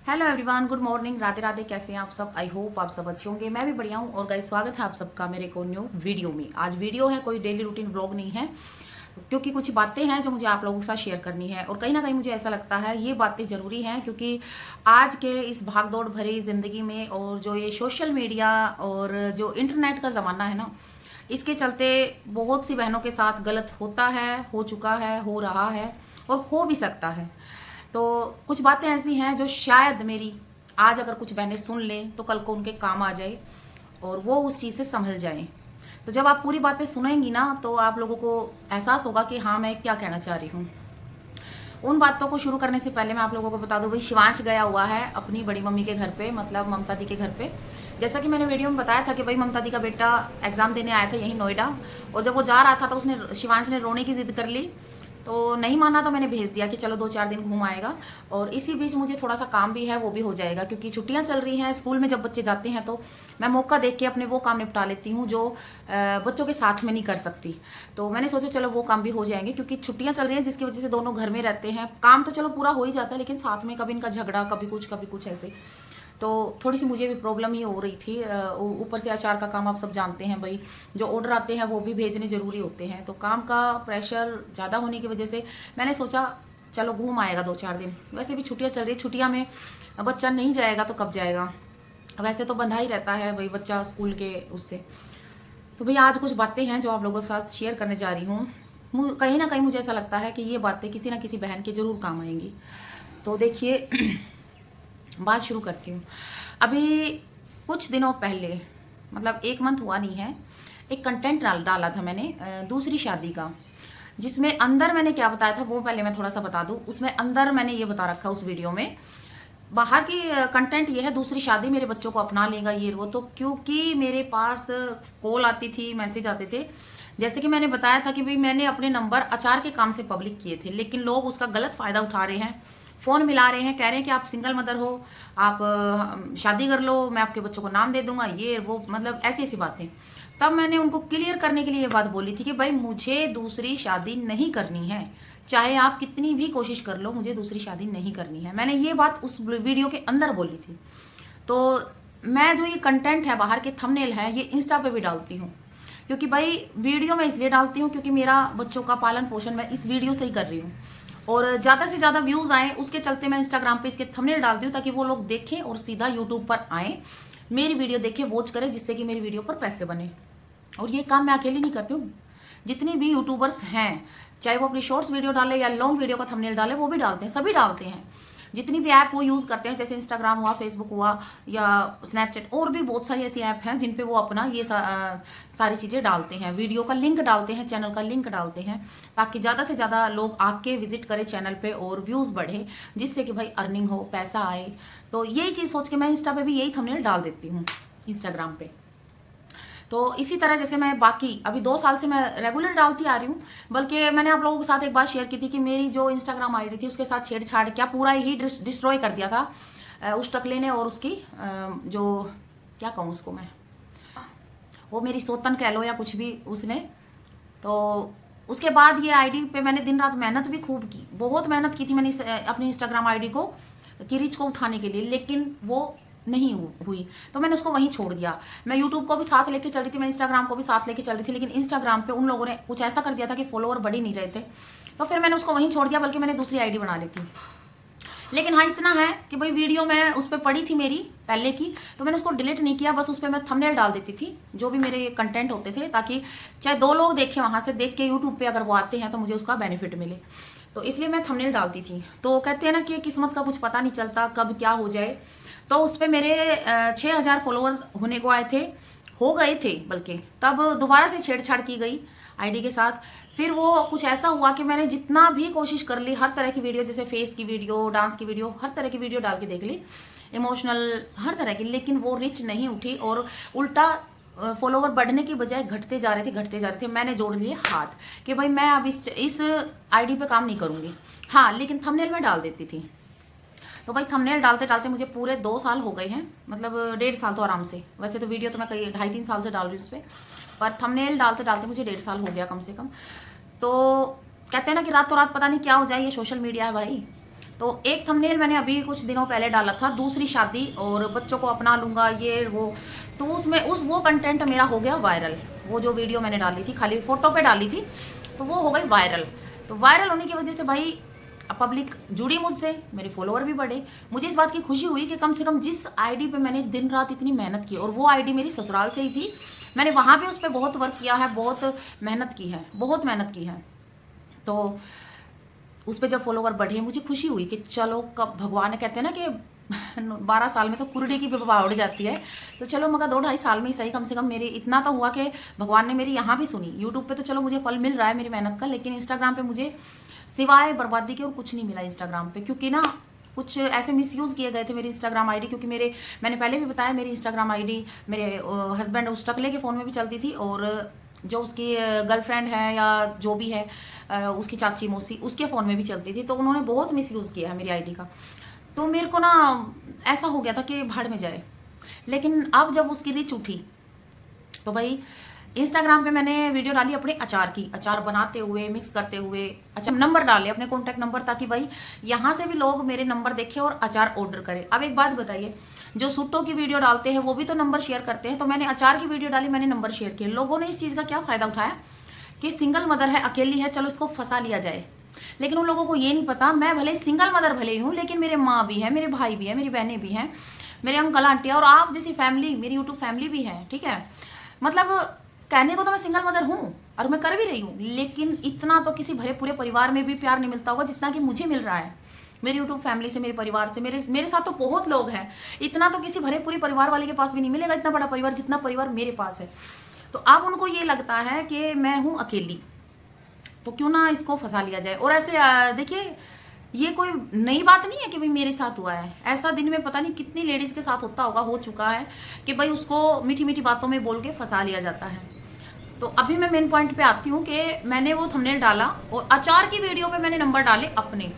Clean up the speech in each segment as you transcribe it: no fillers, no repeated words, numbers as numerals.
Hello everyone, good morning, Radhe Radhe. कैसे हैं आप सब? आई होप आप सब अच्छे होंगे। मैं भी बढ़िया हूँ। और गाइस, स्वागत है आप सबका मेरे को न्यू वीडियो में। आज वीडियो है, कोई डेली रूटीन व्लॉग नहीं है, क्योंकि कुछ बातें हैं जो मुझे आप लोगों के साथ शेयर करनी है। और कहीं ना कहीं मुझे ऐसा लगता है ये बातें ज़रूरी हैं, क्योंकि आज के इस भागदौड़ भरी ज़िंदगी में और जो ये सोशल मीडिया और जो इंटरनेट का ज़माना है ना, इसके चलते बहुत सी बहनों के साथ गलत होता है, हो चुका है, हो रहा है और हो भी सकता है। तो कुछ बातें ऐसी हैं जो शायद मेरी आज अगर कुछ बहनें सुन लें तो कल को उनके काम आ जाए और वो उस चीज़ से संभल जाएं। तो जब आप पूरी बातें सुनेंगी ना, तो आप लोगों को एहसास होगा कि हाँ, मैं क्या कहना चाह रही हूँ। उन बातों को शुरू करने से पहले मैं आप लोगों को बता दूं, भाई शिवांश गया हुआ है अपनी बड़ी मम्मी के घर पे, मतलब ममता दी के घर पे। जैसा कि मैंने वीडियो में बताया था कि भाई ममता दी का बेटा एग्जाम देने आया था यहीं नोएडा, और जब वो जा रहा था तो उसने शिवांश ने रोने की जिद कर ली, तो नहीं माना, तो मैंने भेज दिया कि चलो 2-4 दिन घूम आएगा। और इसी बीच मुझे थोड़ा सा काम भी है, वो भी हो जाएगा, क्योंकि छुट्टियां चल रही हैं। स्कूल में जब बच्चे जाते हैं तो मैं मौका देख के अपने वो काम निपटा लेती हूँ जो बच्चों के साथ में नहीं कर सकती। तो मैंने सोचा चलो वो काम भी हो जाएंगे, क्योंकि छुट्टियां चल रही हैं जिसकी वजह से दोनों घर में रहते हैं। काम तो चलो पूरा हो ही जाता है, लेकिन साथ में कभी इनका झगड़ा, कभी कुछ ऐसे। तो थोड़ी सी मुझे भी प्रॉब्लम ही हो रही थी। ऊपर से अचार का काम आप सब जानते हैं भाई, जो ऑर्डर आते हैं वो भी भेजने ज़रूरी होते हैं। तो काम का प्रेशर ज़्यादा होने की वजह से मैंने सोचा चलो घूम आएगा 2-4 दिन। वैसे भी छुट्टियां चल रही है, छुट्टियां में बच्चा नहीं जाएगा तो कब जाएगा? वैसे तो बंधा ही रहता है भाई बच्चा स्कूल के उससे। तो भैया आज कुछ बातें हैं जो आप लोगों के साथ शेयर करने जा रही हूँ। कहीं ना कहीं मुझे ऐसा लगता है कि ये बातें किसी ना किसी बहन के ज़रूर काम आएंगी। तो देखिए बात शुरू करती हूँ। अभी कुछ दिनों पहले, मतलब 1 मंथ हुआ नहीं है, एक कंटेंट डाला था मैंने दूसरी शादी का, जिसमें अंदर मैंने क्या बताया था वो पहले मैं थोड़ा सा बता दूं। उसमें अंदर मैंने ये बता रखा उस वीडियो में, बाहर की कंटेंट ये है दूसरी शादी मेरे बच्चों को अपना लेगा ये वो। तो क्योंकि मेरे पास कॉल आती थी, मैसेज आते थे, जैसे कि मैंने बताया था कि भाई मैंने अपने नंबर अचार के काम से पब्लिक किए थे, लेकिन लोग उसका गलत फायदा उठा रहे हैं, फोन मिला रहे हैं, कह रहे हैं कि आप सिंगल मदर हो, आप शादी कर लो, मैं आपके बच्चों को नाम दे दूंगा, ये वो, मतलब ऐसी ऐसी बातें। तब मैंने उनको क्लियर करने के लिए ये बात बोली थी कि भाई मुझे दूसरी शादी नहीं करनी है, चाहे आप कितनी भी कोशिश कर लो, मुझे दूसरी शादी नहीं करनी है। मैंने ये बात उस वीडियो के अंदर बोली थी। तो मैं जो ये कंटेंट है, बाहर के थंबनेल है, ये इंस्टा पे भी डालती हूँ, क्योंकि भाई वीडियो मैं इसलिए डालती हूँ क्योंकि मेरा बच्चों का पालन पोषण मैं इस वीडियो से ही कर रही हूँ, और ज़्यादा से ज़्यादा व्यूज़ आए उसके चलते मैं इंस्टाग्राम पे इसके थंबनेल डालती हूँ, ताकि वो लोग देखें और सीधा यूट्यूब पर आए, मेरी वीडियो देखें, वॉच करें, जिससे कि मेरी वीडियो पर पैसे बने। और ये काम मैं अकेली नहीं करती हूँ, जितने भी यूट्यूबर्स हैं, चाहे वो अपनी शॉर्ट्स वीडियो डाले या लॉन्ग वीडियो का थंबनेल डाले, वो भी डालते हैं, सभी डालते हैं। जितनी भी ऐप वो यूज़ करते हैं, जैसे इंस्टाग्राम हुआ, फेसबुक हुआ या स्नैपचैट, और भी बहुत सारी ऐसी ऐप हैं जिन पे वो अपना ये सारी चीज़ें डालते हैं, वीडियो का लिंक डालते हैं, चैनल का लिंक डालते हैं, ताकि ज़्यादा से ज़्यादा लोग आके विजिट करें चैनल पे और व्यूज़ बढ़े, जिससे कि भाई अर्निंग हो, पैसा आए। तो यही चीज़ सोच के मैं इंस्टा पे भी यही थंबनेल डाल देती हूँ, इंस्टाग्राम पे। तो इसी तरह जैसे मैं बाकी अभी 2 साल से मैं रेगुलर डालती आ रही हूँ, बल्कि मैंने आप लोगों के साथ एक बात शेयर की थी कि मेरी जो इंस्टाग्राम आईडी थी उसके साथ छेड़छाड़, क्या पूरा ही डिस्ट्रॉय कर दिया था उस टकले ने, और उसकी जो क्या कहूँ उसको मैं, वो मेरी सोतन कह लो या कुछ भी उसने। तो उसके बाद ये आईडी पे मैंने दिन रात मेहनत भी खूब की, बहुत मेहनत की थी मैंने अपनी इंस्टाग्राम आईडी को की रीच को उठाने के लिए, लेकिन वो नहीं हुई, तो मैंने उसको वहीं छोड़ दिया। मैं यूट्यूब को भी साथ लेके चल रही थी, मैं इंस्टाग्राम को भी साथ लेके चल रही थी, लेकिन इंस्टाग्राम पे उन लोगों ने कुछ ऐसा कर दिया था कि फॉलोअर बढ़ ही नहीं रहे थे, तो फिर मैंने उसको वहीं छोड़ दिया, बल्कि मैंने दूसरी आईडी बना ली थी। लेकिन हाँ, इतना है कि भाई वीडियो मैं उस पर पड़ी थी मेरी पहले की, तो मैंने उसको डिलीट नहीं किया, बस उस पर मैं थंबनेल डाल देती थी जो भी मेरे कंटेंट होते थे, ताकि चाहे 2 लोग देखें, वहां से देख के यूट्यूब पे अगर वो आते हैं तो मुझे उसका बेनिफिट मिले। तो इसलिए मैं थंबनेल डालती थी। तो कहते हैं ना कि किस्मत का कुछ पता नहीं चलता कब क्या हो जाए। तो उस पर मेरे 6,000 फॉलोअर होने को आए थे, हो गए थे बल्कि, तब दोबारा से छेड़छाड़ की गई आईडी के साथ। फिर वो कुछ ऐसा हुआ कि मैंने जितना भी कोशिश कर ली, हर तरह की वीडियो, जैसे फेस की वीडियो, डांस की वीडियो, हर तरह की वीडियो डाल के देख ली, इमोशनल हर तरह की, लेकिन वो रीच नहीं उठी, और उल्टा फॉलोवर बढ़ने की बजाय घटते जा रहे थे। मैंने जोड़ लिए हाथ कि भाई मैं अब इस आईडी पे काम नहीं करूंगी। हाँ, लेकिन थंबनेल में डाल देती थी। तो भाई थंबनेल डालते डालते मुझे पूरे 2 साल हो गए हैं, मतलब 1.5 साल तो आराम से। वैसे तो वीडियो तो मैं कई 2.5-3 साल से डाल रही हूँ उस पर थंबनेल डालते डालते मुझे 1.5 साल हो गया कम से कम। तो कहते हैं ना कि रातों रात पता नहीं क्या हो जाए, ये सोशल मीडिया है भाई। तो एक थंबनेल मैंने अभी कुछ दिनों पहले डाला था, दूसरी शादी और बच्चों को अपना लूँगा ये वो, तो उसमें वो कंटेंट मेरा हो गया वायरल। वो जो वीडियो मैंने डाली थी खाली फ़ोटो पे डाली थी, तो वो हो गई वायरल। तो वायरल होने की वजह से भाई पब्लिक जुड़ी मुझसे, मेरे फॉलोअर भी बढ़े। मुझे इस बात की खुशी हुई कि कम से कम जिस आईडी पे मैंने दिन रात इतनी मेहनत की, और वो आईडी मेरी ससुराल से ही थी, मैंने वहाँ पे उस पर बहुत वर्क किया है, बहुत मेहनत की है, बहुत मेहनत की है। तो उस पर जब फॉलोवर बढ़े मुझे खुशी हुई कि चलो, कब भगवान कहते हैं ना कि 12 साल में तो कुरडी की विपदा उड़ जाती है, तो चलो मगर 2-2.5 साल में ही सही कम से कम मेरी इतना तो हुआ कि भगवान ने मेरी यहाँ भी सुनी। यूट्यूब पे तो चलो मुझे फल मिल रहा है मेरी मेहनत का, लेकिन इंस्टाग्राम पे मुझे सिवाय बर्बादी के और कुछ नहीं मिला इंस्टाग्राम पे, क्योंकि ना कुछ ऐसे मिसयूज़ किए गए थे मेरी इंस्टाग्राम आईडी। क्योंकि मैंने पहले भी बताया, मेरी इंस्टाग्राम आईडी मेरे हस्बैंड उस टकले के फ़ोन में भी चलती थी, और जो उसकी गर्लफ्रेंड है या जो भी है उसकी चाची मौसी, उसके फ़ोन में भी चलती थी। तो उन्होंने बहुत मिसयूज़ किया है मेरी आईडी का। तो मेरे को ना ऐसा हो गया था कि भाड़ में जाए। लेकिन अब जब उसकी रीच उठी तो भाई इंस्टाग्राम पे मैंने वीडियो डाली अपने अचार की, अचार बनाते हुए, मिक्स करते हुए, अच्छा नंबर डाले अपने कॉन्टैक्ट नंबर, ताकि भाई यहाँ से भी लोग मेरे नंबर देखें और अचार ऑर्डर करें। अब एक बात बताइए, जो सूटों की वीडियो डालते हैं वो भी तो नंबर शेयर करते हैं, तो मैंने अचार की वीडियो डाली, मैंने नंबर शेयर किए। लोगों ने इस चीज़ का क्या फ़ायदा उठाया कि सिंगल मदर है, अकेली है, चलो इसको फंसा लिया जाए। लेकिन उन लोगों को ये नहीं पता, मैं भले सिंगल मदर भले ही हूँ, लेकिन मेरे माँ भी है, मेरे भाई भी है, मेरी बहनें भी हैं, मेरे अंकल आंटियाँ और आप जैसी फैमिली, मेरी यूट्यूब फैमिली भी है। ठीक है, मतलब कहने को तो मैं सिंगल मदर हूँ और मैं कर भी रही हूँ, लेकिन इतना तो किसी भरे पूरे परिवार में भी प्यार नहीं मिलता होगा जितना कि मुझे मिल रहा है मेरी यूट्यूब फैमिली से, मेरे परिवार से। मेरे साथ तो बहुत लोग हैं, इतना तो किसी भरे पूरे परिवार वाले के पास भी नहीं मिलेगा, इतना बड़ा परिवार जितना परिवार मेरे पास है। तो अब उनको ये लगता है कि मैं हूँ अकेली, तो क्यों ना इसको फंसा लिया जाए। और ऐसे देखिए, ये कोई नई बात नहीं है कि भाई मेरे साथ हुआ है, ऐसा दिन में पता नहीं कितनी लेडीज़ के साथ होता होगा, हो चुका है कि भाई उसको मीठी मीठी बातों में बोल के फंसा लिया जाता है। तो अभी मैं मेन पॉइंट पे आती हूँ कि मैंने वो थंबनेल डाला और अचार की वीडियो पे मैंने नंबर डाले अपने,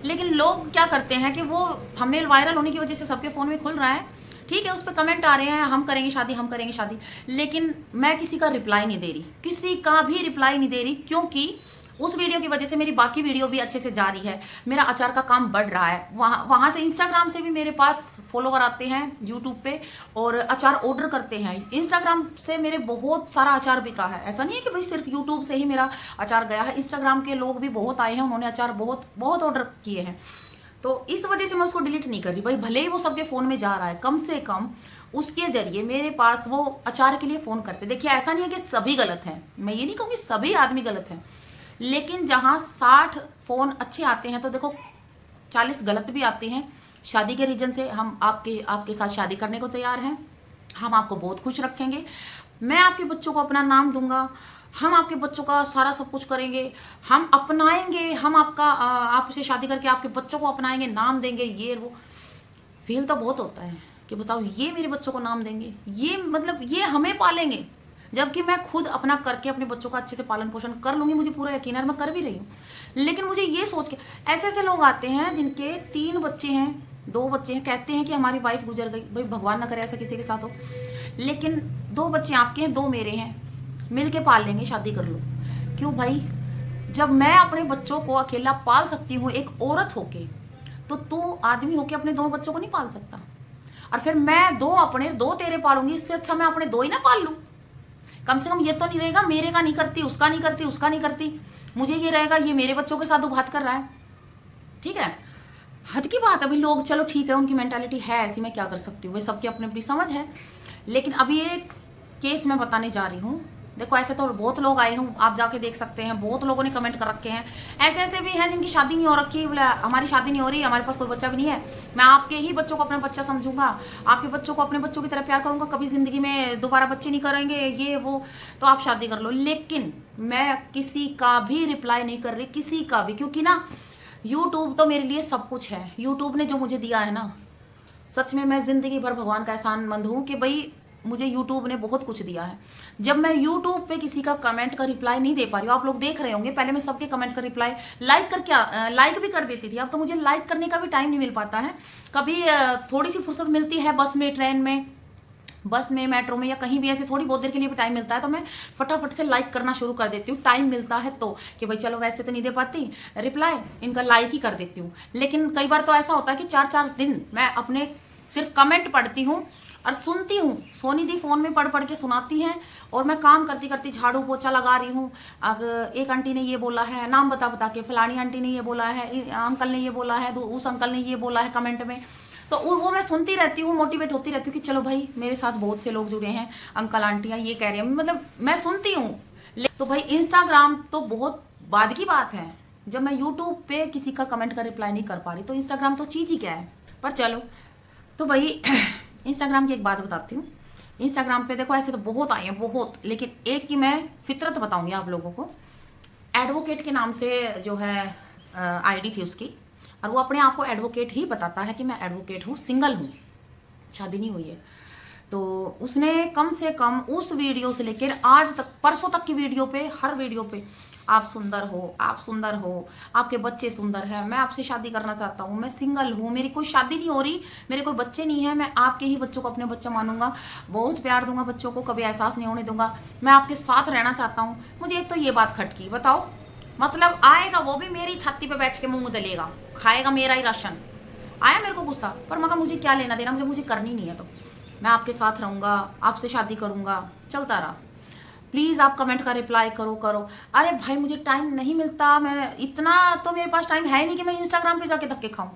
लेकिन लोग क्या करते हैं कि वो थंबनेल वायरल होने की वजह से सबके फ़ोन में खुल रहा है, ठीक है, उस पर कमेंट आ रहे हैं हम करेंगे शादी, हम करेंगे शादी, लेकिन मैं किसी का रिप्लाई नहीं दे रही, किसी का भी रिप्लाई नहीं दे रही, क्योंकि उस वीडियो की वजह से मेरी बाकी वीडियो भी अच्छे से जा रही है, मेरा अचार का काम बढ़ रहा है। वहाँ से इंस्टाग्राम से भी मेरे पास फॉलोवर आते हैं यूट्यूब पे और अचार ऑर्डर करते हैं। इंस्टाग्राम से मेरे बहुत सारा अचार बिका है, ऐसा नहीं है कि भाई सिर्फ यूट्यूब से ही मेरा अचार गया है, इंस्टाग्राम के लोग भी बहुत आए हैं, उन्होंने अचार बहुत बहुत ऑर्डर किए हैं। तो इस वजह से मैं उसको डिलीट नहीं कर रही भाई, भले ही वो सबके फ़ोन में जा रहा है, कम से कम उसके जरिए मेरे पास वो अचार के लिए फ़ोन करते। देखिए, ऐसा नहीं है कि सभी गलत हैं, मैं ये नहीं कहूँगी सभी आदमी गलत हैं, लेकिन जहाँ 60 फ़ोन अच्छे आते हैं तो देखो 40 गलत भी आते हैं। शादी के रीजन से हम आपके साथ शादी करने को तैयार हैं, हम आपको बहुत खुश रखेंगे, मैं आपके बच्चों को अपना नाम दूंगा, हम आपके बच्चों का सारा सब कुछ करेंगे, हम अपनाएंगे, हम आपसे शादी करके आपके बच्चों को अपनाएंगे, नाम देंगे, ये वो फील तो बहुत होता है कि बताओ ये मेरे बच्चों को नाम देंगे, ये मतलब ये हमें पालेंगे, जबकि मैं खुद अपना करके अपने बच्चों का अच्छे से पालन पोषण कर लूँगी, मुझे पूरा यकीन है, मैं कर भी रही हूँ। लेकिन मुझे ये सोच के ऐसे लोग आते हैं जिनके 3 बच्चे हैं, 2 बच्चे हैं, कहते हैं कि हमारी वाइफ गुजर गई, भाई भगवान ना करे ऐसा किसी के साथ हो, लेकिन 2 बच्चे आपके हैं, 2 मेरे हैं, मिल के पाल लेंगे, शादी कर लो। क्यों भाई, जब मैं अपने बच्चों को अकेला पाल सकती हूँ एक औरत होके, तो तू आदमी होके अपने 2 बच्चों को नहीं पाल सकता? और फिर मैं 2 अपने 2 तेरे पालूंगी, इससे अच्छा मैं अपने 2 ही ना पाल लूँ। कम से कम ये तो नहीं रहेगा मेरे का नहीं करती, उसका नहीं करती, उसका नहीं करती, मुझे ये रहेगा ये मेरे बच्चों के साथ बात कर रहा है। ठीक है, हद की बात। अभी लोग चलो ठीक है, उनकी मेंटालिटी है ऐसी, मैं क्या कर सकती हूँ, वे सबकी अपनी अपनी समझ है। लेकिन अभी एक केस मैं बताने जा रही हूँ, देखो ऐसे तो बहुत लोग आए हैं, आप जाके देख सकते हैं, बहुत लोगों ने कमेंट कर रखे हैं, ऐसे भी हैं जिनकी शादी नहीं हो रखी, बोले हमारी शादी नहीं हो रही, हमारे पास कोई बच्चा भी नहीं है, मैं आपके ही बच्चों को अपना बच्चा समझूंगा, आपके बच्चों को अपने बच्चों की तरह प्यार करूंगा, कभी जिंदगी में दोबारा बच्चे नहीं करेंगे, ये वो, तो आप शादी कर लो। लेकिन मैं किसी का भी रिप्लाई नहीं कर रही, किसी का भी, क्योंकि ना यूट्यूब तो मेरे लिए सब कुछ है। यूट्यूब ने जो मुझे दिया है ना, सच में मैं जिंदगी भर भगवान का एहसानमंद हूँ कि भाई मुझे YouTube ने बहुत कुछ दिया है। जब मैं YouTube पे किसी का कमेंट का रिप्लाई नहीं दे पा रही हूँ, आप लोग देख रहे होंगे, पहले मैं सबके कमेंट का रिप्लाई लाइक भी कर देती थी, अब तो मुझे लाइक करने का भी टाइम नहीं मिल पाता है। कभी थोड़ी सी फुर्सत मिलती है बस में, ट्रेन में, बस में, मेट्रो में या कहीं भी ऐसे थोड़ी बहुत देर के लिए भी टाइम मिलता है तो मैं फटाफट से लाइक करना शुरू कर देती हूँ। टाइम मिलता है तो कि भाई चलो वैसे तो नहीं दे पाती रिप्लाई, इनका लाइक ही कर देती हूँ। लेकिन कई बार तो ऐसा होता है कि 4-4 दिन मैं अपने सिर्फ कमेंट पढ़ती हूँ और सुनती हूँ। सोनी दी फ़ोन में पढ़ पढ़ के सुनाती हैं और मैं काम करती करती झाड़ू पोछा लगा रही हूँ। अगर एक आंटी ने ये बोला है, नाम बता बता के, फलानी आंटी ने ये बोला है, अंकल ने ये बोला है, उस अंकल ने ये बोला है कमेंट में, तो वो मैं सुनती रहती हूँ, मोटिवेट होती रहती हूँ कि चलो भाई मेरे साथ बहुत से लोग जुड़े हैं, अंकल आंटियाँ ये कह रहे हैं, मतलब मैं सुनती हूँ। तो भाई इंस्टाग्राम तो बहुत बाद की बात है, जब मैं यूट्यूब पे किसी का कमेंट का रिप्लाई नहीं कर पा रही तो इंस्टाग्राम तो चीज़ ही क्या है। पर चलो, तो भाई इंस्टाग्राम की एक बात बताती हूँ। इंस्टाग्राम पे देखो ऐसे तो बहुत आए हैं, बहुत, लेकिन एक की मैं फितरत बताऊंगी आप लोगों को। एडवोकेट के नाम से जो है आईडी थी उसकी, और वो अपने आप को एडवोकेट ही बताता है कि मैं एडवोकेट हूँ, सिंगल हूँ, शादी नहीं हुई है। तो उसने कम से कम उस वीडियो से लेकर आज तक, परसों तक की वीडियो पे, हर वीडियो पे आप सुंदर हो, आप सुंदर हो, आपके बच्चे सुंदर हैं, मैं आपसे शादी करना चाहता हूँ, मैं सिंगल हूँ, मेरी कोई शादी नहीं हो रही, मेरे कोई बच्चे नहीं है, मैं आपके ही बच्चों को अपने बच्चा मानूंगा, बहुत प्यार दूंगा बच्चों को, कभी एहसास नहीं होने दूंगा, मैं आपके साथ रहना चाहता हूँ। मुझे एक तो ये बात खटकी, बताओ, मतलब आएगा वो भी मेरी छाती पे बैठ के मुंह दलेगा, खाएगा मेरा ही राशन। आया मेरे को गुस्सा, पर मगर मुझे क्या लेना देना, मुझे करनी नहीं है, तो मैं आपके साथ रहूंगा, आपसे शादी करूंगा, चलता रहा। प्लीज़ आप कमेंट का रिप्लाई करो। अरे भाई मुझे टाइम नहीं मिलता, मैं इतना तो मेरे पास टाइम है नहीं कि मैं इंस्टाग्राम पे जाके धक्के खाऊं।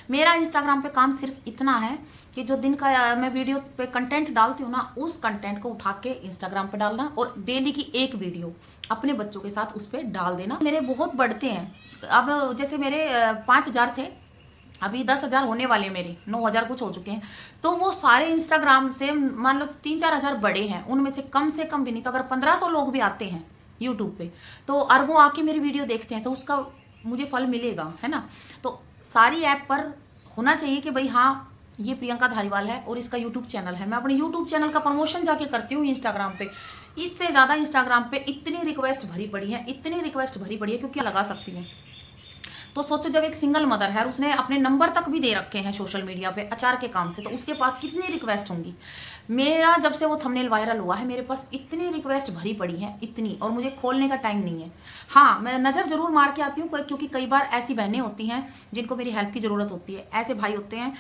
मेरा इंस्टाग्राम पे काम सिर्फ इतना है कि जो दिन का मैं वीडियो पे कंटेंट डालती हूँ ना, उस कंटेंट को उठा के इंस्टाग्राम पे डालना और डेली की एक वीडियो अपने बच्चों के साथ उस पर डाल देना। मेरे बहुत बढ़ते हैं, अब जैसे मेरे 5,000 थे, अभी 10,000 होने वाले, मेरे 9,000 कुछ हो चुके हैं। तो वो सारे इंस्टाग्राम से मान लो 3-4 हज़ार बड़े हैं, उनमें से कम भी नहीं तो अगर 1,500 लोग भी आते हैं यूट्यूब पे, तो और वो आके मेरी वीडियो देखते हैं तो उसका मुझे फल मिलेगा, है ना। तो सारी ऐप पर होना चाहिए कि भाई हाँ ये प्रियंका धारीवाल है और इसका यूट्यूब चैनल है, मैं अपने यूट्यूब चैनल का प्रमोशन जाके करती हूँ इंस्टाग्राम पे। इससे ज़्यादा इंस्टाग्राम पे इतनी रिक्वेस्ट भरी पड़ी है, क्योंकि लगा सकती हूँ। तो सोचो जब एक सिंगल मदर है, उसने अपने नंबर तक भी दे रखे हैं सोशल मीडिया पे अचार के काम से, तो उसके पास कितनी रिक्वेस्ट होंगी। मेरा जब से वो थंबनेल वायरल हुआ है, मेरे पास इतनी रिक्वेस्ट भरी पड़ी है, इतनी, और मुझे खोलने का टाइम नहीं है। हाँ, मैं नज़र जरूर मार के आती हूँ, क्योंकि कई बार ऐसी बहनें होती हैं जिनको मेरी हेल्प की ज़रूरत होती है, ऐसे भाई होते हैं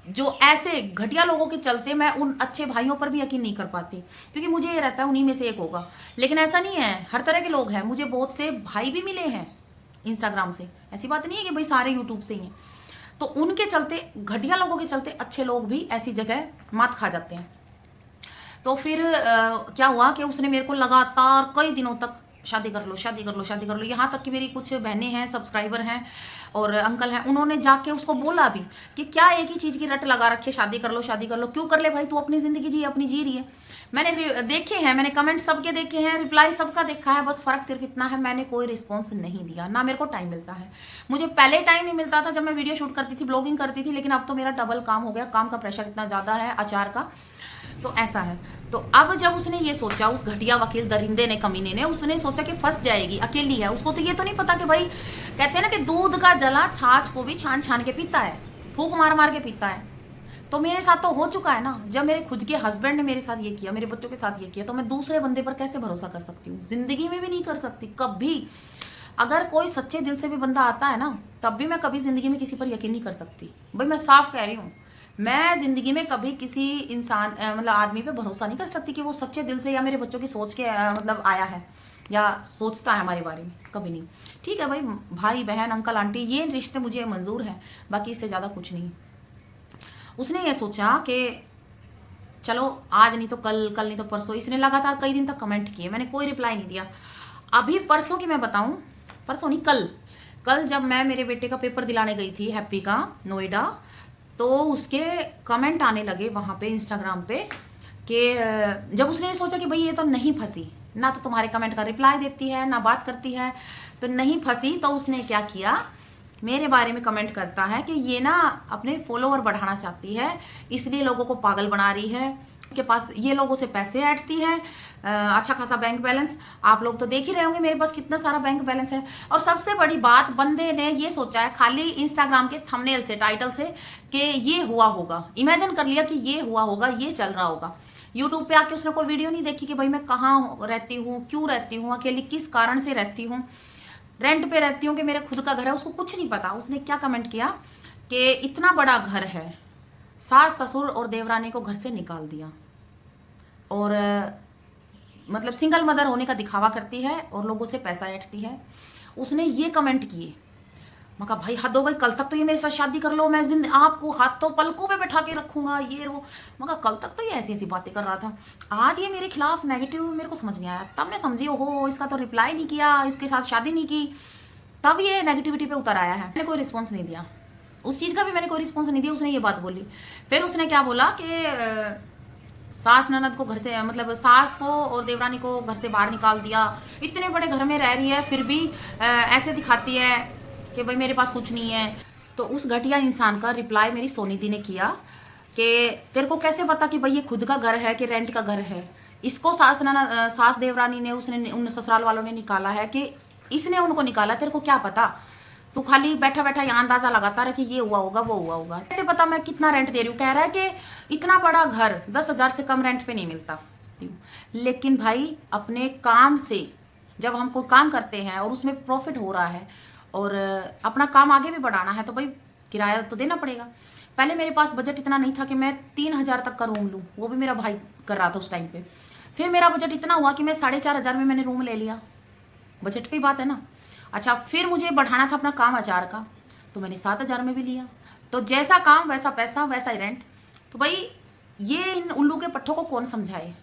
जो ऐसे घटिया लोगों के चलते मैं उन अच्छे भाइयों पर भी यकीन नहीं कर पाती, क्योंकि मुझे ये रहता है उन्हीं में से एक होगा। लेकिन ऐसा नहीं है, हर तरह के लोग हैं, मुझे बहुत से भाई भी मिले हैं इंस्टाग्राम से, ऐसी बात नहीं है कि भाई सारे यूट्यूब से ही हैं। तो उनके चलते, घटिया लोगों के चलते अच्छे लोग भी ऐसी जगह मात खा जाते हैं। तो फिर क्या हुआ कि उसने मेरे को लगातार कई दिनों तक शादी कर लो, यहाँ तक कि मेरी कुछ बहनें हैं, सब्सक्राइबर हैं और अंकल हैं, उन्होंने जाके उसको बोला भी कि क्या एक ही चीज़ की रट लगा रखी है, शादी कर लो, क्यों कर ले भाई, तू अपनी ज़िंदगी जी, अपनी जी रही है। मैंने देखे हैं, मैंने कमेंट सबके देखे हैं, रिप्लाई सबका देखा है, बस फ़र्क सिर्फ इतना है मैंने कोई रिस्पॉन्स नहीं दिया, ना मेरे को टाइम मिलता है। मुझे पहले टाइम नहीं मिलता था जब मैं वीडियो शूट करती थी, ब्लॉगिंग करती थी, लेकिन अब तो मेरा डबल काम हो गया, काम का प्रेशर इतना ज़्यादा है, अचार का, तो ऐसा है। तो अब जब उसने ये सोचा, उस घटिया वकील दरिंदे ने, कमीने ने, उसने सोचा कि फंस जाएगी, अकेली है, उसको तो ये तो नहीं पता कि भाई कहते हैं ना कि दूध का जला छाछ को भी छान छान के पीता है, फूक मार मार के पीता है। तो मेरे साथ तो हो चुका है ना, जब मेरे खुद के हस्बैंड ने मेरे साथ ये किया, मेरे बच्चों के साथ ये किया, तो मैं दूसरे बंदे पर कैसे भरोसा कर सकती हूँ, जिंदगी में भी नहीं कर सकती कभी। अगर कोई सच्चे दिल से भी बंदा आता है ना, तब भी मैं कभी जिंदगी में किसी पर यकीन नहीं कर सकती। भाई मैं साफ कह रही हूँ, मैं जिंदगी में कभी किसी इंसान मतलब आदमी पे भरोसा नहीं कर सकती कि वो सच्चे दिल से या मेरे बच्चों की सोच के मतलब आया है या सोचता है हमारे बारे में, कभी नहीं। ठीक है भाई, भाई बहन अंकल आंटी ये रिश्ते मुझे मंजूर हैं, बाकी इससे ज़्यादा कुछ नहीं। उसने ये सोचा कि चलो आज नहीं तो कल, कल नहीं तो परसों, इसने लगातार कई दिन तक कमेंट किए, मैंने कोई रिप्लाई नहीं दिया। अभी परसों की मैं बताऊं, परसों नहीं कल जब मैं मेरे बेटे का पेपर दिलाने गई थी हैप्पी का नोएडा, तो उसके कमेंट आने लगे वहाँ पे इंस्टाग्राम पे कि जब उसने ये सोचा कि भाई ये तो नहीं फंसी ना, तो तुम्हारे कमेंट का रिप्लाई देती है ना बात करती है, तो नहीं फंसी, तो उसने क्या किया, मेरे बारे में कमेंट करता है कि ये ना अपने फॉलोवर बढ़ाना चाहती है, इसलिए लोगों को पागल बना रही है, उसके पास ये लोगों से पैसे ऐंठती है, अच्छा खासा बैंक बैलेंस, आप लोग तो देख ही रहे होंगे मेरे पास कितना सारा बैंक बैलेंस है। और सबसे बड़ी बात, बंदे ने ये सोचा है खाली इंस्टाग्राम के थंबनेल से, टाइटल से, कि ये हुआ होगा, इमेजिन कर लिया कि ये हुआ होगा, ये चल रहा होगा, यूट्यूब पे आके उसने कोई वीडियो नहीं देखी कि भाई मैं कहाँ रहती हूँ, क्यों रहती हूँ, अकेली किस कारण से रहती हूँ, रेंट पे रहती हूँ कि मेरे खुद का घर है, उसको कुछ नहीं पता। उसने क्या कमेंट किया कि इतना बड़ा घर है, सास ससुर और देवरानी को घर से निकाल दिया, और मतलब सिंगल मदर होने का दिखावा करती है और लोगों से पैसा ऐंठती है। उसने ये कमेंट किए। मैं कहा भाई हद हो गई, कल तक तो ये मेरे साथ शादी कर लो, मैं आपको हाथों पलकों पे बैठा के रखूंगा, ये वो। मैं कहा कल तक तो ये ऐसी ऐसी बातें कर रहा था, आज ये मेरे खिलाफ नेगेटिव, मेरे को समझ नहीं आया। तब मैं समझी ओहो इसका तो रिप्लाई नहीं किया, इसके साथ शादी नहीं की, तब ये नेगेटिविटी पे उतर आया है। मैंने कोई रिस्पॉन्स नहीं दिया, उस चीज़ का भी मैंने कोई रिस्पॉन्स नहीं दिया। उसने ये बात बोली, फिर उसने क्या बोला कि सास ननद को घर से, मतलब सास को और देवरानी को घर से बाहर निकाल दिया, इतने बड़े घर में रह रही है फिर भी ऐसे दिखाती है कि भाई मेरे पास कुछ नहीं है। तो उस घटिया इंसान का रिप्लाई मेरी सोनी दी ने किया कि तेरे को कैसे पता कि भाई ये खुद का घर है कि रेंट का घर है, इसको सास देवरानी ने उन ससुराल वालों ने निकाला है कि इसने उनको निकाला, तेरे को क्या पता, तू खाली बैठा बैठा यहाँ अंदाजा लगाता रहे कि ये हुआ होगा वो हुआ होगा। कैसे पता मैं कितना रेंट दे रही हूँ। कह रहा है कि इतना बड़ा घर 10,000 से कम रेंट पे नहीं मिलता। लेकिन भाई अपने काम से जब हम कोई काम करते हैं और उसमें प्रॉफिट हो रहा है और अपना काम आगे भी बढ़ाना है तो भाई किराया तो देना पड़ेगा। पहले मेरे पास बजट इतना नहीं था कि मैं 3,000 तक का रूम लूँ, वो भी मेरा भाई कर रहा था उस टाइम पे। फिर मेरा बजट इतना हुआ कि मैं 4,500 में मैंने रूम ले लिया। बजट पे बात है ना। अच्छा, फिर मुझे बढ़ाना था अपना काम 1,000 का, तो मैंने 7,000 में भी लिया। तो जैसा काम वैसा पैसा वैसा ही रेंट। तो भाई ये इन उल्लू के पट्ठों को कौन समझाए,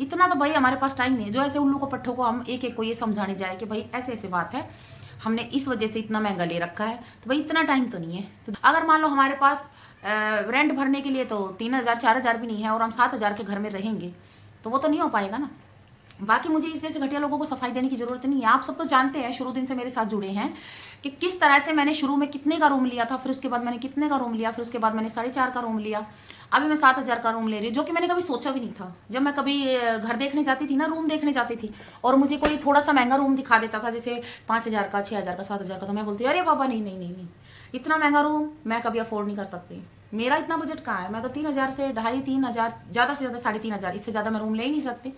इतना तो भाई हमारे पास टाइम नहीं है जो ऐसे उल्लू को पट्ठों को हम एक एक को ये समझाने जाए कि भाई ऐसे ऐसे बात है, हमने इस वजह से इतना महंगा ले रखा है। तो भाई इतना टाइम तो नहीं है। तो अगर मान लो हमारे पास रेंट भरने के लिए तो 3,000 4,000 भी नहीं है और हम 7,000 के घर में रहेंगे तो वो तो नहीं हो पाएगा ना। बाकी मुझे इस जैसे घटिया लोगों को सफाई देने की जरूरत नहीं है। आप सब तो जानते हैं, शुरू दिन से मेरे साथ जुड़े हैं, कि किस तरह से मैंने शुरू में कितने का रूम लिया था, फिर उसके बाद मैंने कितने का रूम लिया, फिर उसके बाद मैंने 4,500 का रूम लिया, अभी मैं 7,000 का रूम ले रही हूँ, जो कि मैंने कभी सोचा भी नहीं था। जब मैं कभी घर देखने जाती थी ना, रूम देखने जाती थी और मुझे कोई थोड़ा सा महंगा रूम दिखा देता था, जैसे 5,000 का, 6,000 का, 7,000 का, तो मैं बोलती अरे बाबा नहीं नहीं नहीं नहीं, इतना महंगा रूम मैं कभी अफोर्ड नहीं कर सकती, मेरा इतना बजट कहाँ है। मैं तो 3,000 से 2,500-3,000, ज़्यादा से ज़्यादा 3,500, इससे ज़्यादा मैं रूम ले ही नहीं सकती,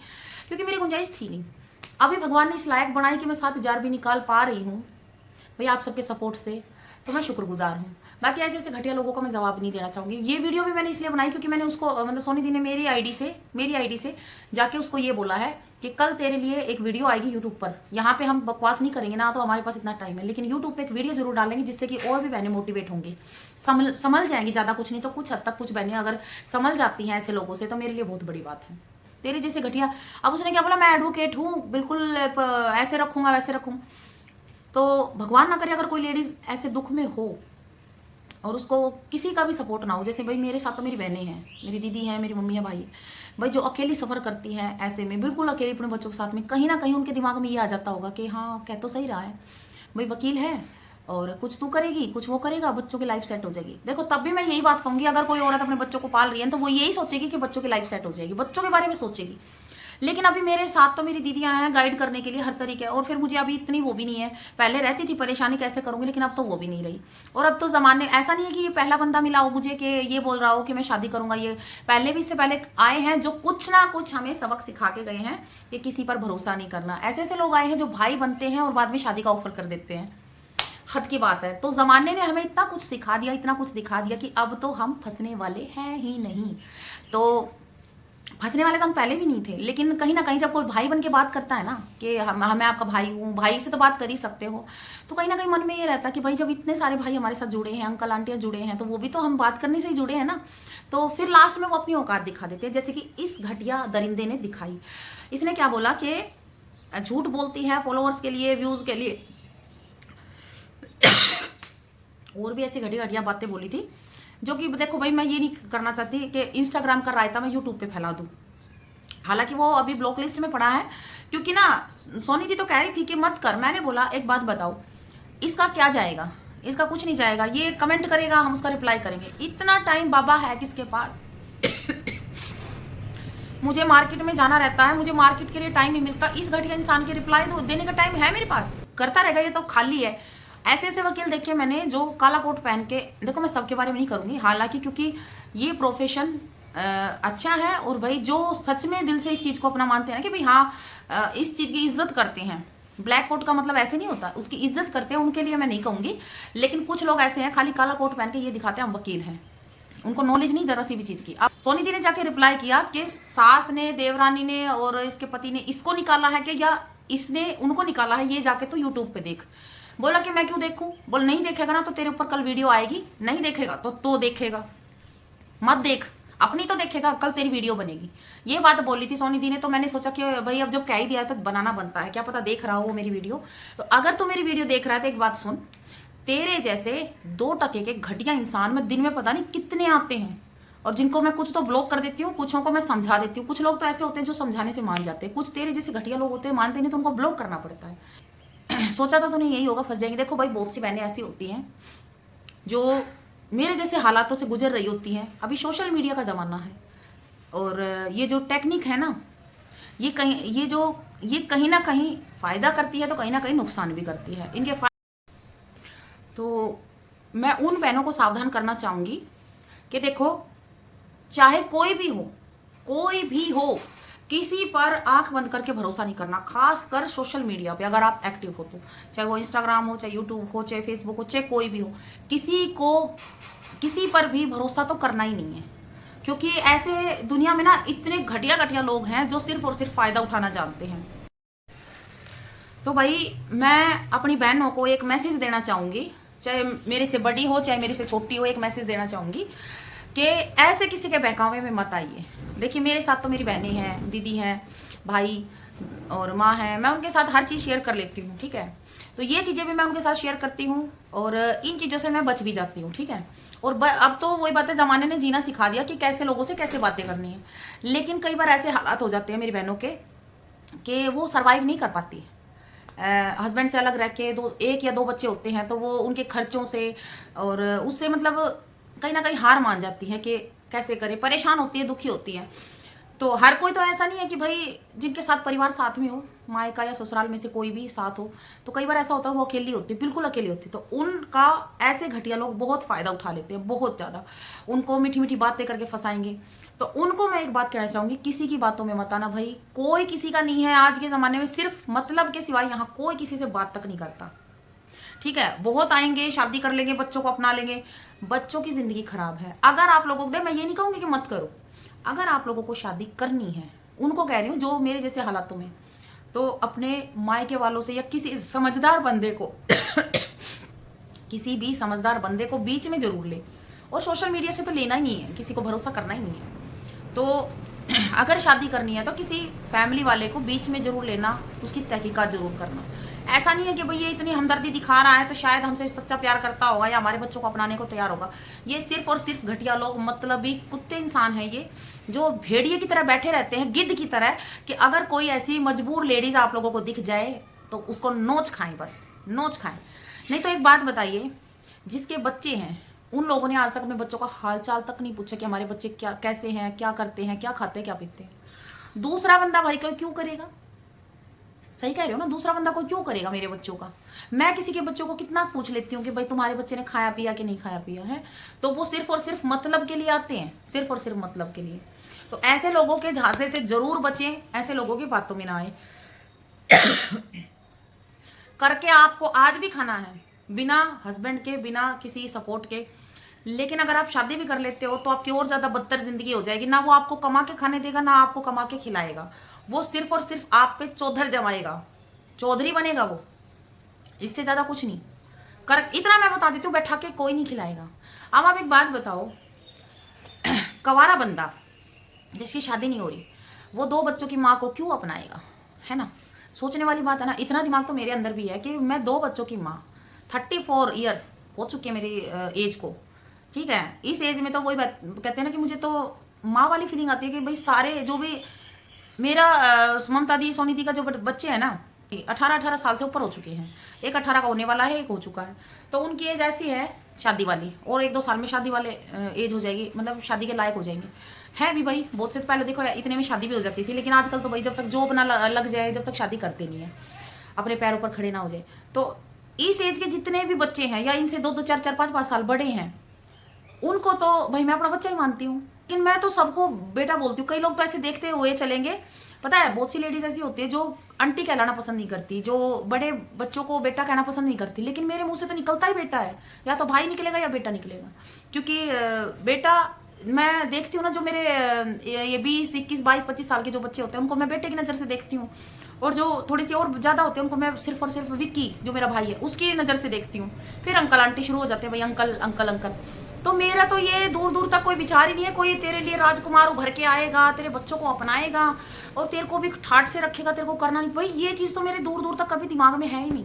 क्योंकि मेरी गुंजाइश थी नहीं। अभी भगवान ने इस लायक बनाई कि मैं 7,000 भी निकाल पा रही हूँ भाई आप सबके सपोर्ट से, तो मैं शुक्रगुजार हूँ। बाकी ऐसे ऐसे घटिया लोगों को मैं जवाब नहीं देना चाहूँगी। ये वीडियो भी मैंने इसलिए बनाई क्योंकि मैंने उसको, मतलब सोनी दी ने मेरी आईडी से जाके उसको ये बोला है कि कल तेरे लिए एक वीडियो आएगी यूट्यूब पर। यहाँ पे हम बकवास नहीं करेंगे ना, तो हमारे पास इतना टाइम है, लेकिन यूट्यूब पे एक वीडियो जरूर डालेंगे जिससे कि और भी बहनें मोटिवेट होंगी, समझ जाएंगी। ज़्यादा कुछ नहीं तो कुछ हद तक कुछ बहनें अगर समझ जाती हैं ऐसे लोगों से तो मेरे लिए बहुत बड़ी बात है। तेरे जैसे घटिया, अब उसने क्या बोला, मैं एडवोकेट हूँ, बिल्कुल ऐसे रखूँगा वैसे रखूँ। तो भगवान ना करे अगर कोई लेडीज़ ऐसे दुख में हो और उसको किसी का भी सपोर्ट ना हो, जैसे भाई मेरे साथ तो मेरी बहनें हैं, मेरी दीदी है, मेरी मम्मी है, भाई है भाई, जो अकेली सफ़र करती हैं ऐसे में, बिल्कुल अकेली अपने बच्चों के साथ में, कहीं ना कहीं उनके दिमाग में ये आ जाता होगा कि हाँ कह तो सही रहा है भाई, वकील है और कुछ तू करेगी कुछ वो करेगा, बच्चों की लाइफ सेट हो जाएगी। देखो तब भी मैं यही बात कहूँगी, अगर कोई औरत अपने बच्चों को पाल रही है तो वो यही सोचेगी कि बच्चों की लाइफ सेट हो जाएगी, बच्चों के बारे में सोचेगी। लेकिन अभी मेरे साथ तो मेरी दीदियाँ हैं गाइड करने के लिए हर तरीके, और फिर मुझे अभी इतनी वो भी नहीं है। पहले रहती थी परेशानी कैसे करूँगी, लेकिन अब तो वो भी नहीं रही। और अब तो ज़माने ऐसा नहीं है कि ये पहला बंदा मिला हो मुझे कि ये बोल रहा हो कि मैं शादी करूँगा। ये पहले भी, इससे पहले आए हैं जो कुछ ना कुछ हमें सबक सिखा के गए हैं कि किसी पर भरोसा नहीं करना। ऐसे ऐसे लोग आए हैं जो भाई बनते हैं और बाद में शादी का ऑफर कर देते हैं, हद की बात है। तो ज़माने ने हमें इतना कुछ सिखा दिया, इतना कुछ दिखा दिया कि अब तो हम फंसने वाले हैं ही नहीं। तो फंसने वाले तो हम पहले भी नहीं थे, लेकिन कहीं ना कहीं जब कोई भाई बन के बात करता है ना कि मैं आपका भाई हूँ, भाई से तो बात कर ही सकते हो, तो कहीं ना कहीं मन में ये रहता है कि भाई जब इतने सारे भाई हमारे साथ जुड़े हैं, अंकल आंटियाँ जुड़े हैं, तो वो भी तो हम बात करने से ही जुड़े हैं ना। तो फिर लास्ट में वो अपनी औकात दिखा देते हैं, जैसे कि इस घटिया दरिंदे ने दिखाई। इसने क्या बोला कि झूठ बोलती है फॉलोअर्स के लिए, व्यूज़ के लिए, और भी ऐसी घटिया घटिया बातें बोली थी, जो कि देखो भाई मैं ये नहीं करना चाहती कि इंस्टाग्राम का रायता मैं यूट्यूब पे फैला दूँ। हालांकि वो अभी ब्लॉक लिस्ट में पड़ा है, क्योंकि ना सोनी जी तो कह रही थी कि मत कर। मैंने बोला एक बात बताओ, इसका क्या जाएगा, इसका कुछ नहीं जाएगा। ये कमेंट करेगा, हम उसका रिप्लाई करेंगे। इतना टाइम बाबा है किसके पास? मुझे मार्केट में जाना रहता है, मुझे मार्केट के लिए टाइम नहीं मिलता। इस घटिया इंसान के रिप्लाई देने का टाइम है मेरे पास? करता रहेगा ये तो खाली है। ऐसे ऐसे वकील देखे मैंने जो काला कोट पहन के, देखो मैं सबके बारे में नहीं करूँगी हालांकि, क्योंकि ये प्रोफेशन अच्छा है। और भाई जो सच में दिल से इस चीज़ को अपना मानते हैं ना कि भाई हाँ इस चीज़ की इज्जत करते हैं, ब्लैक कोट का मतलब ऐसे नहीं होता, उसकी इज्जत करते हैं, उनके लिए मैं नहीं कहूँगी। लेकिन कुछ लोग ऐसे हैं खाली काला कोट पहन के ये दिखाते हैं हम वकील हैं, उनको नॉलेज नहीं जरा सी भी चीज़ की। अब सोनी दी ने जाके रिप्लाई किया कि सास ने, देवरानी ने और इसके पति ने इसको निकाला है कि या इसने उनको निकाला है, ये जाके तो यूट्यूब पे देख। बोला कि मैं क्यों देखूं? बोल नहीं देखेगा ना तो तेरे ऊपर कल वीडियो आएगी, नहीं देखेगा तो देखेगा, मत देख, अपनी तो देखेगा, कल तेरी वीडियो बनेगी। ये बात बोली थी सोनी दी ने। तो मैंने सोचा कि भाई अब जब कह ही दिया है तो बनाना बनता है, क्या पता देख रहा हो वो मेरी वीडियो। तो अगर तू मेरी वीडियो देख रहा है तो एक बात सुन, तेरे जैसे 2% के घटिया इंसान में दिन में पता नहीं कितने आते हैं, और जिनको मैं कुछ तो ब्लॉक कर देती हूँ, कुछों को मैं समझा देती हूँ। कुछ लोग तो ऐसे होते हैं जो समझाने से मान जाते हैं, कुछ तेरे जैसे घटिया लोग होते हैं मानते नहीं तो उनको ब्लॉक करना पड़ता है। सोचा तो नहीं यही होगा, फंस जाएंगे। देखो भाई बहुत सी बहनें ऐसी होती हैं जो मेरे जैसे हालातों से गुजर रही होती हैं। अभी सोशल मीडिया का ज़माना है और ये जो टेक्निक है ना, ये कहीं ना कहीं फ़ायदा करती है तो कहीं ना कहीं नुकसान भी करती है। इनके तो मैं उन बहनों को सावधान करना चाहूँगी कि देखो, चाहे कोई भी हो, किसी पर आंख बंद करके भरोसा नहीं करना। खासकर सोशल मीडिया पे अगर आप एक्टिव हो तो, चाहे वो इंस्टाग्राम हो, चाहे यूट्यूब हो, चाहे फेसबुक हो, चाहे कोई भी हो, किसी पर भी भरोसा तो करना ही नहीं है। क्योंकि ऐसे दुनिया में ना इतने घटिया घटिया लोग हैं जो सिर्फ और सिर्फ फायदा उठाना जानते हैं। तो भाई मैं अपनी बहनों को एक मैसेज देना चाहूँगी, चाहे मेरे से बड़ी हो चाहे मेरे से छोटी हो, एक मैसेज देना चाहूँगी कि ऐसे किसी के बहकावे में मत आइए। देखिए मेरे साथ तो मेरी बहनें हैं, दीदी हैं, भाई और माँ है, मैं उनके साथ हर चीज़ शेयर कर लेती हूँ, ठीक है। तो ये चीज़ें भी मैं उनके साथ शेयर करती हूँ और इन चीज़ों से मैं बच भी जाती हूँ, ठीक है। और अब तो वही बातें ज़माने ने जीना सिखा दिया कि कैसे लोगों से कैसे बातें करनी है। लेकिन कई बार ऐसे हालात हो जाते हैं मेरी बहनों के कि वो सर्वाइव नहीं कर पाती। हस्बैंड से अलग रह के 1 या 2 बच्चे होते हैं तो वो उनके खर्चों से और उससे मतलब कहीं ना कहीं हार मान जाती है कि कैसे करे, परेशान होती है, दुखी होती है। तो हर कोई तो ऐसा नहीं है कि भाई जिनके साथ परिवार साथ में हो, मायका या ससुराल में से कोई भी साथ हो, तो कई बार ऐसा होता है वो अकेली होती है, बिल्कुल अकेली होती है। तो उनका ऐसे घटिया लोग बहुत फ़ायदा उठा लेते हैं, बहुत ज़्यादा। उनको मीठी मीठी बातें करके फंसाएंगे। तो उनको मैं एक बात कहना चाहूँगी, किसी की बातों में मत आना भाई, कोई किसी का नहीं है आज के ज़माने में। सिर्फ मतलब के सिवाय यहाँ कोई किसी से बात तक नहीं करता, ठीक है। बहुत आएंगे, शादी कर लेंगे, बच्चों को अपना लेंगे, बच्चों की ज़िंदगी खराब है। अगर आप लोगों को, मैं ये नहीं कहूँगी कि मत करो, अगर आप लोगों को शादी करनी है, उनको कह रही हूँ जो मेरे जैसे हालातों में, तो अपने मायके वालों से या किसी समझदार बंदे को किसी भी समझदार बंदे को बीच में जरूर ले। और सोशल मीडिया से तो लेना ही नहीं है, किसी को भरोसा करना ही नहीं है। तो अगर शादी करनी है तो किसी फैमिली वाले को बीच में जरूर लेना, उसकी तहकीकात जरूर करना। ऐसा नहीं है कि भाई ये इतनी हमदर्दी दिखा रहा है तो शायद हमसे सच्चा प्यार करता होगा या हमारे बच्चों को अपनाने को तैयार होगा। ये सिर्फ और सिर्फ घटिया लोग, मतलबी कुत्ते इंसान हैं ये, जो भेड़िए की तरह बैठे रहते हैं, गिद्ध की तरह, कि अगर कोई ऐसी मजबूर लेडीज आप लोगों को दिख जाए तो उसको नोच खाएं, बस नोच खाएं। नहीं तो एक बात बताइए, जिसके बच्चे हैं उन लोगों ने आज तक अपने बच्चों का हाल चाल तक नहीं पूछा कि हमारे बच्चे क्या कैसे हैं, क्या करते हैं, क्या खाते हैं, क्या पीते हैं। दूसरा बंदा भाई कोई क्यों करेगा? सही कह रहे हो ना, दूसरा बंदा कोई क्यों करेगा मेरे बच्चों का? मैं किसी के बच्चों को कितना पूछ लेती हूँ कि भाई तुम्हारे बच्चे ने खाया पिया कि नहीं खाया पिया है। तो वो सिर्फ और सिर्फ मतलब के लिए आते हैं, सिर्फ और सिर्फ मतलब के लिए। तो ऐसे लोगों के झांसे से जरूर बचें, ऐसे लोगों की बातों में ना आए। करके आपको आज भी खाना है, बिना हस्बैंड के, बिना किसी सपोर्ट के। लेकिन अगर आप शादी भी कर लेते हो तो आपकी और ज्यादा बदतर जिंदगी हो जाएगी। ना वो आपको कमा के खाने देगा, ना आपको कमा के खिलाएगा। वो सिर्फ और सिर्फ आप पे चौधर जमाएगा, चौधरी बनेगा वो, इससे ज्यादा कुछ नहीं कर। इतना मैं बता देती हूँ, बैठा के कोई नहीं खिलाएगा। अब आप एक बात बताओ, कवारा बंदा जिसकी शादी नहीं हो रही, वो 2 बच्चों की माँ को क्यों अपनाएगा? है ना, सोचने वाली बात है ना। इतना दिमाग तो मेरे अंदर भी है कि मैं 2 बच्चों की माँ, 34 ईयर हो चुके मेरी एज को, ठीक है। इस एज में तो वही बात कहते हैं ना कि मुझे तो माँ वाली फीलिंग आती है कि भाई सारे जो भी मेरा ममता दी, सोनी दी का जो बच्चे हैं ना, 18 साल से ऊपर हो चुके हैं। एक 18 का होने वाला है, एक हो चुका है। तो उनकी एज ऐसी है शादी वाली, और 1-2 साल में शादी वाले एज हो जाएगी, मतलब शादी के लायक हो जाएंगे। है भी भाई, बहुत से पहले देखो इतने में शादी भी हो जाती थी। लेकिन आजकल तो भाई जब तक जॉब ना लग जाए, जब तक शादी करते नहीं है, अपने पैरों पर खड़े ना हो जाए। तो इस एज के जितने भी बच्चे हैं या इनसे 2-2, 4-4, 5-5 साल बड़े हैं, उनको तो भाई मैं अपना बच्चा ही मानती हूँ। लेकिन मैं तो सबको बेटा बोलती हूँ। कई लोग तो ऐसे देखते हुए चलेंगे, पता है बहुत सी लेडीज ऐसी होती है जो आंटी कहलाना पसंद नहीं करती, जो बड़े बच्चों को बेटा कहना पसंद नहीं करती, लेकिन मेरे मुंह से तो निकलता ही बेटा है, या तो भाई निकलेगा या बेटा निकलेगा। क्योंकि बेटा मैं देखती हूँ ना, जो मेरे ये 20, 21, 22, 25 साल के जो बच्चे होते हैं उनको मैं बेटे की नज़र से देखती हूँ, और जो थोड़ी सी और ज़्यादा होते हैं उनको मैं सिर्फ और सिर्फ विक्की जो मेरा भाई है उसकी नज़र से देखती हूँ। फिर अंकल आंटी शुरू हो जाते हैं, भाई अंकल अंकल अंकल। तो मेरा तो ये दूर दूर तक कोई विचार ही नहीं है कोई तेरे लिए राजकुमार उभर के आएगा, तेरे बच्चों को अपनाएगा और तेरे को भी ठाट से रखेगा, तेरे को करना नहीं। भाई ये चीज़ तो मेरे दूर दूर तक कभी दिमाग में है ही नहीं,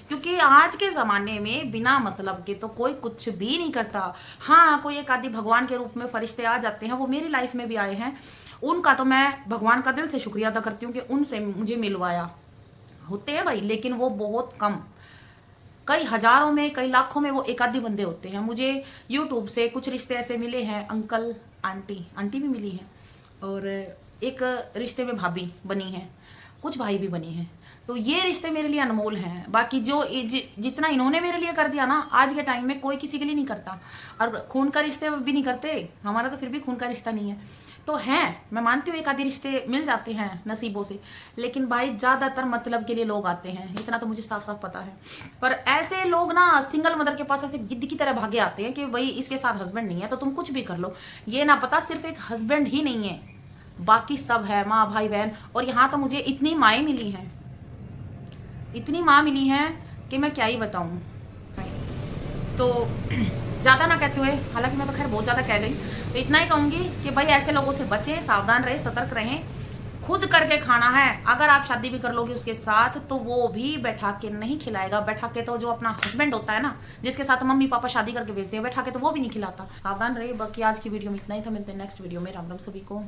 क्योंकि आज के ज़माने में बिना मतलब के तो कोई कुछ भी नहीं करता। हाँ, कोई एक आदि भगवान के रूप में फरिश्ते आ जाते हैं, वो मेरी लाइफ में भी आए हैं, उनका तो मैं भगवान का दिल से शुक्रिया अदा करती हूँ कि उनसे मुझे मिलवाया। होते हैं भाई, लेकिन वो बहुत कम, कई हजारों में कई लाखों में वो एक आधी बंदे होते हैं। मुझे यूट्यूब से कुछ रिश्ते ऐसे मिले हैं, अंकल आंटी भी मिली हैं, और एक रिश्ते में भाभी बनी है, कुछ भाई भी बनी हैं। तो ये रिश्ते मेरे लिए अनमोल हैं। बाकी जो जितना इन्होंने मेरे लिए कर दिया ना, आज के टाइम में कोई किसी के लिए नहीं करता, और खून का रिश्ते भी नहीं करते, हमारा तो फिर भी खून का रिश्ता नहीं है। तो हैं, मैं मानती हूँ एक आधे रिश्ते मिल जाते हैं नसीबों से, लेकिन भाई ज़्यादातर मतलब के लिए लोग आते हैं, इतना तो मुझे साफ साफ पता है। पर ऐसे लोग ना सिंगल मदर के पास ऐसे गिद्ध की तरह भागे आते हैं कि भाई इसके साथ हस्बैंड नहीं है तो तुम कुछ भी कर लो। ये ना पता सिर्फ एक हस्बैंड ही नहीं है, बाकी सब है, माँ भाई बहन। और यहाँ तो मुझे इतनी माएँ मिली हैं, इतनी माँ मिली हैं कि मैं क्या ही बताऊँ। तो ज़्यादा ना कहते हुए, हालांकि मैं तो खैर बहुत ज़्यादा कह गई, तो इतना ही कहूँगी कि भाई ऐसे लोगों से बचें, सावधान रहें, सतर्क रहें। खुद करके खाना है। अगर आप शादी भी कर लोगे उसके साथ तो वो भी बैठा के नहीं खिलाएगा। बैठा के तो जो अपना हस्बैंड होता है ना, जिसके साथ मम्मी पापा शादी करके भेजते हैं, बैठा के तो वो भी नहीं खिलाता। सावधान रहिए। बाकी आज की वीडियो में इतना ही था, मिलते हैं नेक्स्ट वीडियो में। राम राम सभी को।